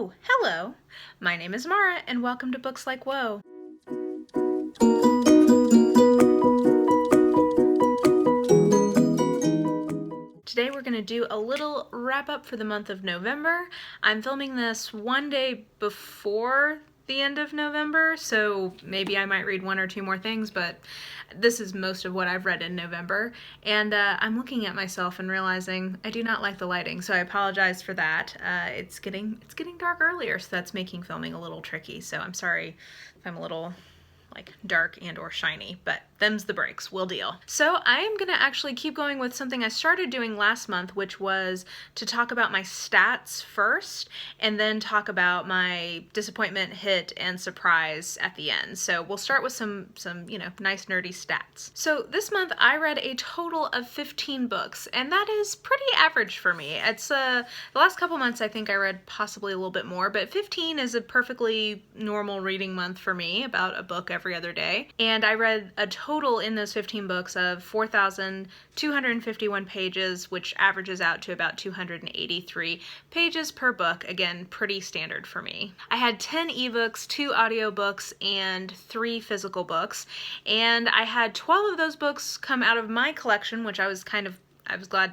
Oh, hello! My name is Mara, and welcome to Books Like Whoa. Today we're going to do a little wrap-up for the month of November. I'm filming this one day before the end of November, so maybe I might read one or two more things, but this is most of what I've read in November. And I'm looking at myself and realizing I do not like the lighting, so I apologize for that. It's getting dark earlier, so that's making filming a little tricky, so I'm sorry if I'm a little dark and or shiny, but them's the breaks, we'll deal. So I am gonna actually keep going with something I started doing last month, which was to talk about my stats first and then talk about my disappointment, hit, and surprise at the end. So we'll start with some nice nerdy stats. So this month I read a total of 15 books, and that is pretty average for me. It's the last couple months I think I read possibly a little bit more, but 15 is a perfectly normal reading month for me, about a book every other day. And I read a total in those 15 books of 4,251 pages, which averages out to about 283 pages per book. Again, pretty standard for me. I had 10 ebooks, 2 audiobooks, and 3 physical books. And I had 12 of those books come out of my collection, which I was glad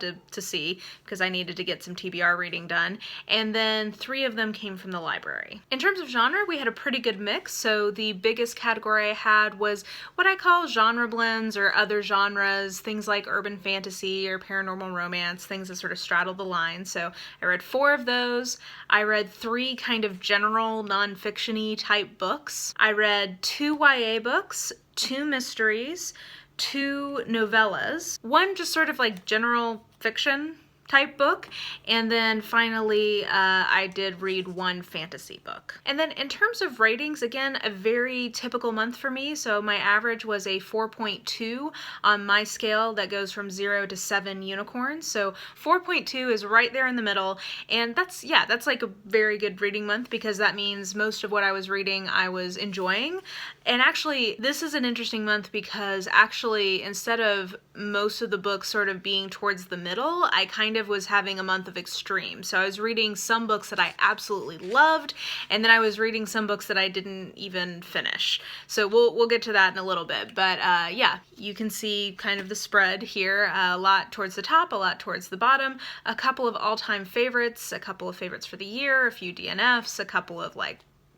to see because I needed to get some TBR reading done, and then 3 of them came from the library. In terms of genre, we had a pretty good mix, so the biggest category I had was what I call genre blends or other genres, things like urban fantasy or paranormal romance, things that sort of straddle the line. So I read 4 of those. I read 3 kind of general non-fiction-y type books. I read 2 YA books, 2 mysteries, 2 novellas, 1 just sort of like general fiction type book, and then finally I did read 1 fantasy book. And then in terms of ratings, again, a very typical month for me, so my average was a 4.2 on my scale that goes from 0 to 7 unicorns, so 4.2 is right there in the middle, and that's like a very good reading month because that means most of what I was reading I was enjoying. And actually, this is an interesting month because actually instead of most of the books sort of being towards the middle, I kind of was having a month of extreme. So I was reading some books that I absolutely loved, and then I was reading some books that I didn't even finish. So we'll get to that in a little bit. But yeah, you can see kind of the spread here. A lot towards the top, a lot towards the bottom, a couple of all-time favorites, a couple of favorites for the year, a few DNFs, a couple of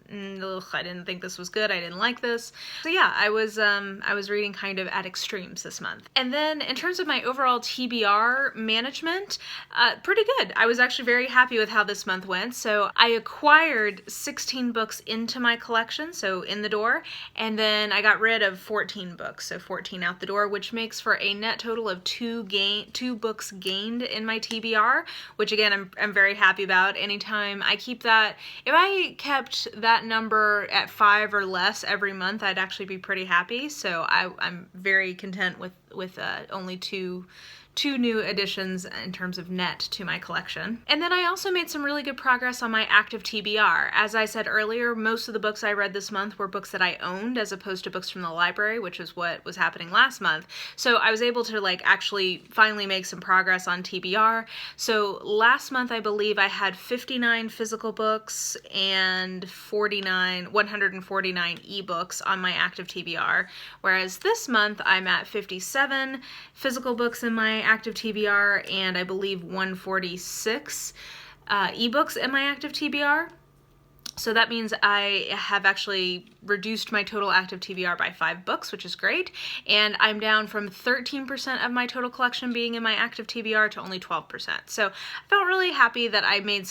I didn't think this was good, I didn't like this. So yeah, I was reading kind of at extremes this month. And then in terms of my overall TBR management, pretty good. I was actually very happy with how this month went. So I acquired 16 books into my collection, so in the door, and then I got rid of 14 books, so 14 out the door, which makes for a net total of 2 books gained in my TBR, which again, I'm very happy about. Anytime I keep that, if I kept that number at 5 or less every month, I'd actually be pretty happy. So I'm very content with only two new additions in terms of net to my collection. And then I also made some really good progress on my active TBR. As I said earlier, most of the books I read this month were books that I owned as opposed to books from the library, which is what was happening last month. So I was able to actually finally make some progress on TBR. So last month I believe I had 59 physical books and 149 ebooks on my active TBR, whereas this month I'm at 57 physical books in my active TBR and I believe 146 ebooks in my active TBR. So that means I have actually reduced my total active TBR by 5 books, which is great. And I'm down from 13% of my total collection being in my active TBR to only 12%. So I felt really happy that I made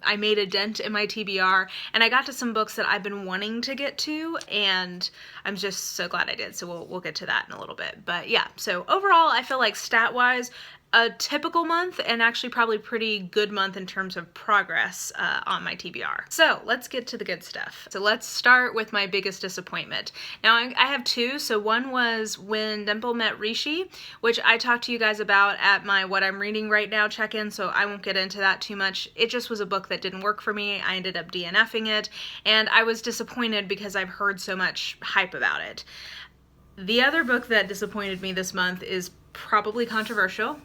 I made a dent in my TBR, and I got to some books that I've been wanting to get to, and I'm just so glad I did. So we'll get to that in a little bit. But yeah, so overall, I feel like stat-wise, a typical month and actually probably pretty good month in terms of progress on my TBR. So let's get to the good stuff. So let's start with my biggest disappointment. Now I have 2. So one was when Dimple met Rishi, which I talked to you guys about at my What I'm Reading Right Now check-in, so I won't get into that too much. It just was a book that didn't work for me. I ended up DNFing it, and I was disappointed because I've heard so much hype about it. The other book that disappointed me this month is probably controversial.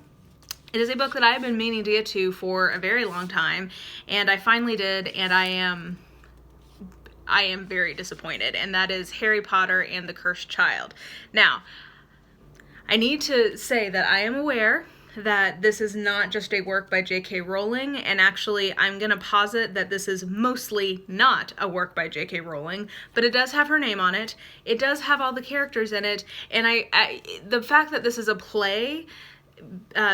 It is a book that I have been meaning to get to for a very long time, and I finally did, and I am very disappointed, and that is Harry Potter and the Cursed Child. Now, I need to say that I am aware that this is not just a work by J.K. Rowling, and actually I'm going to posit that this is mostly not a work by J.K. Rowling, but it does have her name on it. It does have all the characters in it, and the fact that this is a play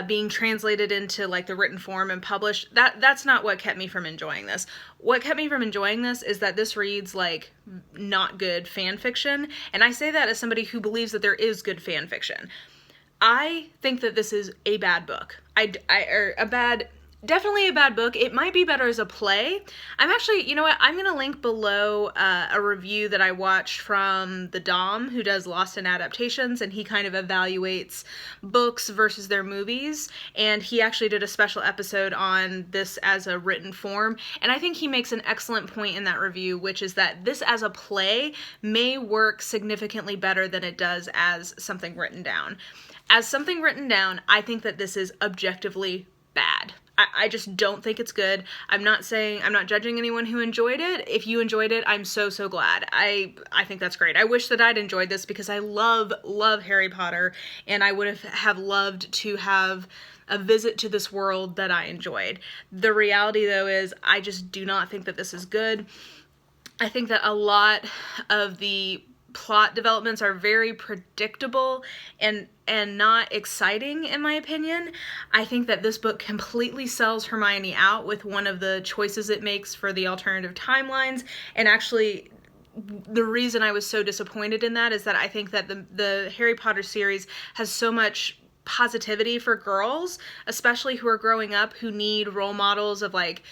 being translated into like the written form and published, that's not what kept me from enjoying this. What kept me from enjoying this is that this reads like not good fan fiction, and I say that as somebody who believes that there is good fan fiction. I think that this is a bad book. Definitely a bad book. It might be better as a play. I'm actually, you know what, I'm going to link below a review that I watched from the Dom, who does Lost in Adaptations, and he kind of evaluates books versus their movies, and he actually did a special episode on this as a written form, and I think he makes an excellent point in that review, which is that this as a play may work significantly better than it does as something written down. As something written down, I think that this is objectively bad. I just don't think it's good. I'm not judging anyone who enjoyed it. If you enjoyed it, I'm so glad. I think that's great. I wish that I'd enjoyed this because I love Harry Potter, and I would have loved to have a visit to this world that I enjoyed. The reality, though, is I just do not think that this is good. I think that a lot of the plot developments are very predictable and not exciting, in my opinion. I think that this book completely sells Hermione out with one of the choices it makes for the alternative timelines, and actually the reason I was so disappointed in that is that I think that the Harry Potter series has so much positivity for girls, especially who are growing up, who need role models of like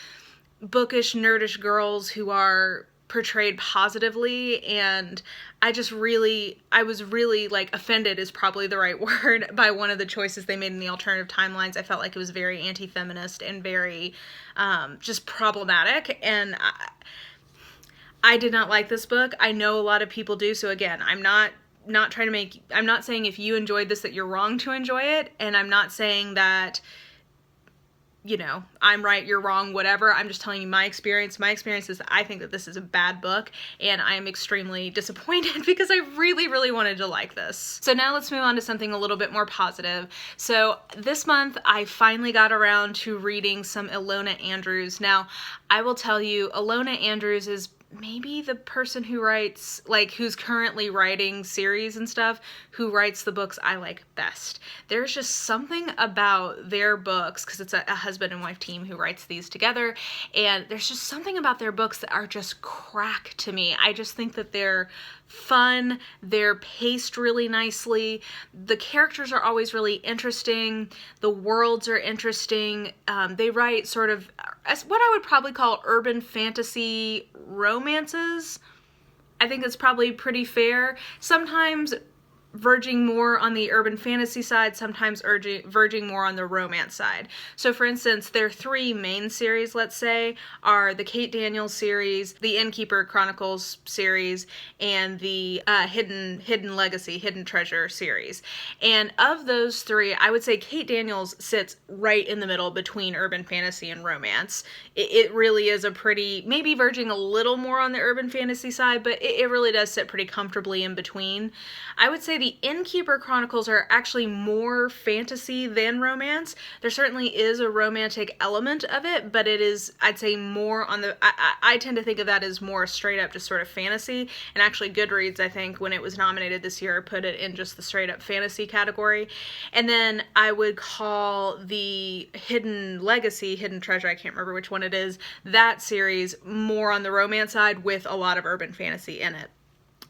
bookish, nerdish girls who are portrayed positively, and I was really like offended is probably the right word by one of the choices they made in the alternative timelines. I felt like it was very anti-feminist and very just problematic, and I did not like this book. I know a lot of people do, so again, I'm not saying if you enjoyed this that you're wrong to enjoy it, and I'm not saying that, you know, I'm right, you're wrong, whatever. I'm just telling you my experience. My experience is that I think that this is a bad book, and I am extremely disappointed because I really wanted to like this. So now let's move on to something a little bit more positive. So this month, I finally got around to reading some Ilona Andrews. Now, I will tell you, Ilona Andrews is maybe the person who writes, like, who's currently writing series and stuff, who writes the books I like best. There's just something about their books, because it's a husband and wife team who writes these together, and there's just something about their books that are just crack to me. I just think that they're fun, they're paced really nicely, the characters are always really interesting, the worlds are interesting, they write sort of as what I would probably call urban fantasy romances. I think it's probably pretty fair. Sometimes verging more on the urban fantasy side, sometimes verging more on the romance side. So for instance, their three main series, let's say, are the Kate Daniels series, the Innkeeper Chronicles series, and the Hidden Legacy, Hidden Treasure series. And of those three, I would say Kate Daniels sits right in the middle between urban fantasy and romance. It really is a pretty, maybe verging a little more on the urban fantasy side, but it really does sit pretty comfortably in between. I would say the Innkeeper Chronicles are actually more fantasy than romance. There certainly is a romantic element of it, but it is, I'd say, more on the, I tend to think of that as more straight up just sort of fantasy, and actually Goodreads, I think, when it was nominated this year, put it in just the straight up fantasy category. And then I would call the Hidden Legacy, Hidden Treasure, I can't remember which one it is, that series more on the romance side with a lot of urban fantasy in it.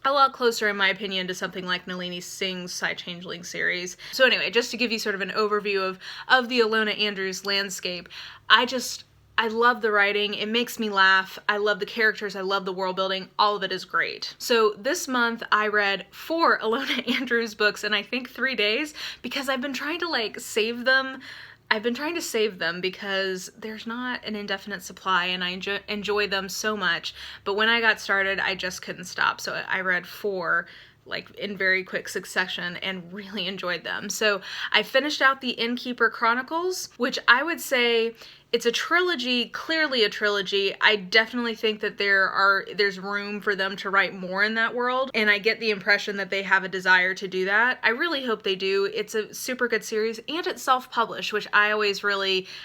A lot closer, in my opinion, to something like Nalini Singh's Psy-Changeling series. So anyway, just to give you sort of an overview of the Ilona Andrews landscape, I love the writing, it makes me laugh, I love the characters, I love the world building, all of it is great. So this month I read 4 Ilona Andrews books in I think 3 days, because I've been trying to like save them. I've been trying to save them because there's not an indefinite supply, and I enjoy them so much, but when I got started, I just couldn't stop. So I read 4 like in very quick succession and really enjoyed them. So I finished out the Innkeeper Chronicles, which I would say it's a trilogy, clearly a trilogy. I definitely think that there's room for them to write more in that world, and I get the impression that they have a desire to do that. I really hope they do. It's a super good series, and it's self-published, which I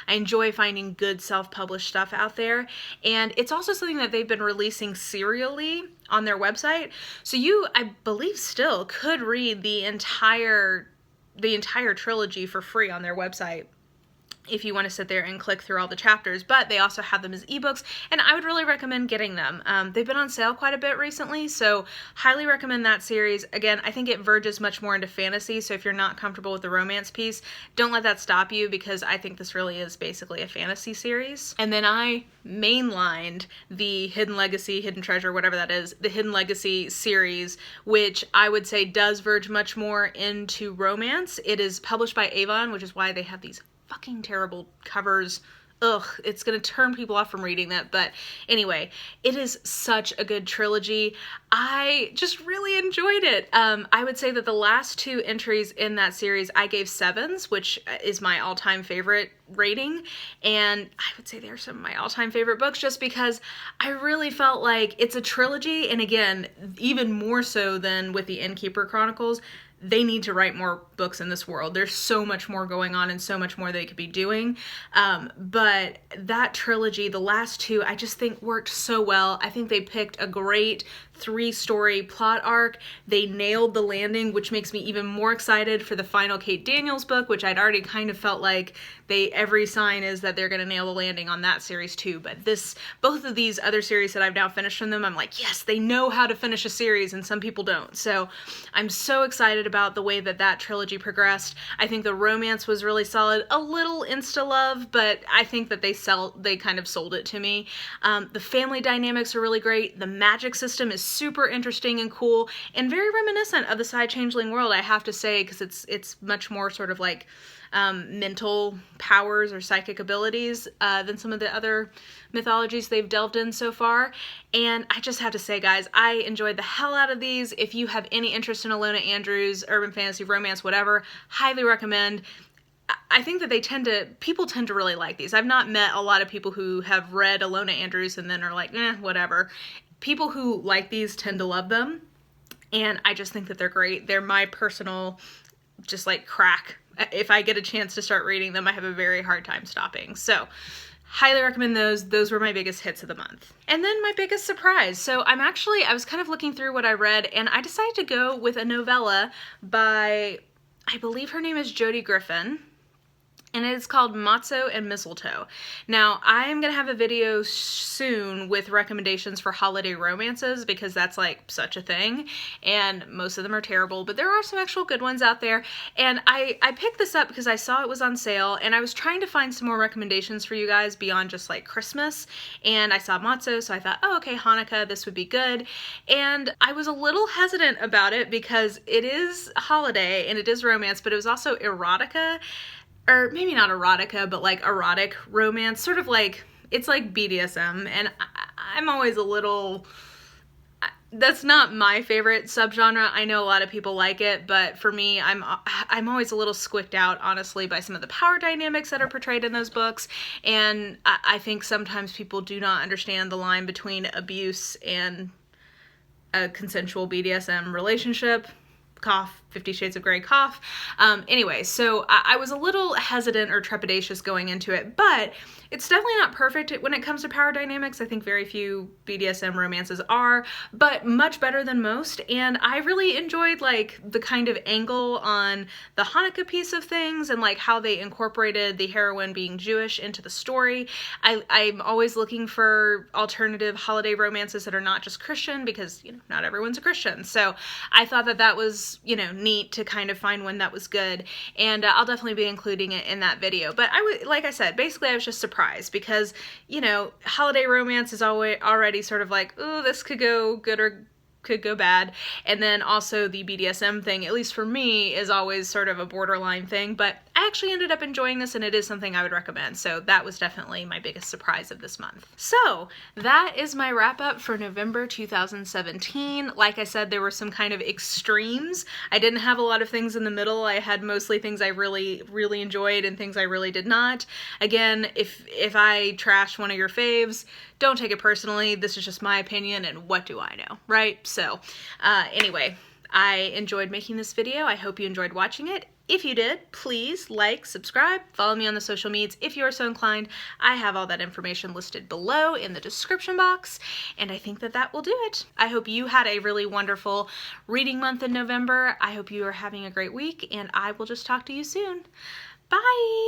enjoy finding good self-published stuff out there. And it's also something that they've been releasing serially on their website. So you, I believe, still could read the entire trilogy for free on their website if you want to sit there and click through all the chapters, but they also have them as ebooks, and I would really recommend getting them. They've been on sale quite a bit recently, so highly recommend that series. Again, I think it verges much more into fantasy, so if you're not comfortable with the romance piece, don't let that stop you, because I think this really is basically a fantasy series. And then I mainlined the Hidden Legacy, Hidden Treasure, whatever that is, the Hidden Legacy series, which I would say does verge much more into romance. It is published by Avon, which is why they have these fucking terrible covers. Ugh, it's gonna turn people off from reading that, but anyway, it is such a good trilogy. I just really enjoyed it. I would say that the last two entries in that series I gave 7s, which is my all-time favorite rating, and I would say they're some of my all-time favorite books just because I really felt like it's a trilogy, and again, even more so than with the Innkeeper Chronicles, they need to write more books in this world. There's so much more going on and so much more they could be doing. But that trilogy, the last two, I just think worked so well. I think they picked a great 3-story plot arc. They nailed the landing, which makes me even more excited for the final Kate Daniels book, which I'd already kind of felt like every sign is that they're going to nail the landing on that series too. But both of these other series that I've now finished from them, I'm like, yes, they know how to finish a series, and some people don't. So I'm so excited about the way that trilogy progressed. I think the romance was really solid, a little insta-love, but I think that they kind of sold it to me. The family dynamics are really great. The magic system is super interesting and cool, and very reminiscent of the Side Changeling world, I have to say, because it's much more sort of like mental powers or psychic abilities than some of the other mythologies they've delved in so far. And I just have to say, guys, I enjoyed the hell out of these. If you have any interest in Ilona Andrews, urban fantasy, romance, whatever, highly recommend. I think that people tend to really like these. I've not met a lot of people who have read Ilona Andrews and then are like, whatever. People who like these tend to love them, and I just think that they're great. They're my personal, just like crack. If I get a chance to start reading them, I have a very hard time stopping. So highly recommend those. Those were my biggest hits of the month. And then my biggest surprise. So I was kind of looking through what I read, and I decided to go with a novella by, I believe her name is Jodie Griffin, and it's called Matzoh and Mistletoe. Now, I am going to have a video soon with recommendations for holiday romances, because that's like such a thing, and most of them are terrible, but there are some actual good ones out there. And I picked this up because I saw it was on sale, and I was trying to find some more recommendations for you guys beyond just like Christmas, and I saw Matzoh, so I thought, oh, okay, Hanukkah, this would be good. And I was a little hesitant about it because it is a holiday and it is romance, but it was also erotica. Or maybe not erotica, but like erotic romance, sort of like, it's like BDSM, and I'm always a little, that's not my favorite subgenre. I know a lot of people like it, but for me, I'm always a little squicked out, honestly, by some of the power dynamics that are portrayed in those books, and I think sometimes people do not understand the line between abuse and a consensual BDSM relationship. Cough, 50 Shades of Grey cough. Anyway, so I was a little hesitant or trepidatious going into it, but it's definitely not perfect when it comes to power dynamics. I think very few BDSM romances are, but much better than most. And I really enjoyed like the kind of angle on the Hanukkah piece of things, and like how they incorporated the heroine being Jewish into the story. I'm always looking for alternative holiday romances that are not just Christian, because, not everyone's a Christian. So I thought that was, neat to kind of find one that was good. And I'll definitely be including it in that video. But like I said, basically I was just surprised because, holiday romance is already sort of like, oh, this could go good or could go bad. And then also the BDSM thing, at least for me, is always sort of a borderline thing. But I actually ended up enjoying this, and it is something I would recommend. So that was definitely my biggest surprise of this month. So that is my wrap up for November 2017. Like I said, there were some kind of extremes. I didn't have a lot of things in the middle. I had mostly things I really, really enjoyed and things I really did not. Again, if I trash one of your faves, don't take it personally. This is just my opinion, and what do I know, right? So anyway, I enjoyed making this video. I hope you enjoyed watching it. If you did, please like, subscribe, follow me on the social medias if you are so inclined. I have all that information listed below in the description box, and I think that that will do it. I hope you had a really wonderful reading month in November. I hope you are having a great week, and I will just talk to you soon. Bye!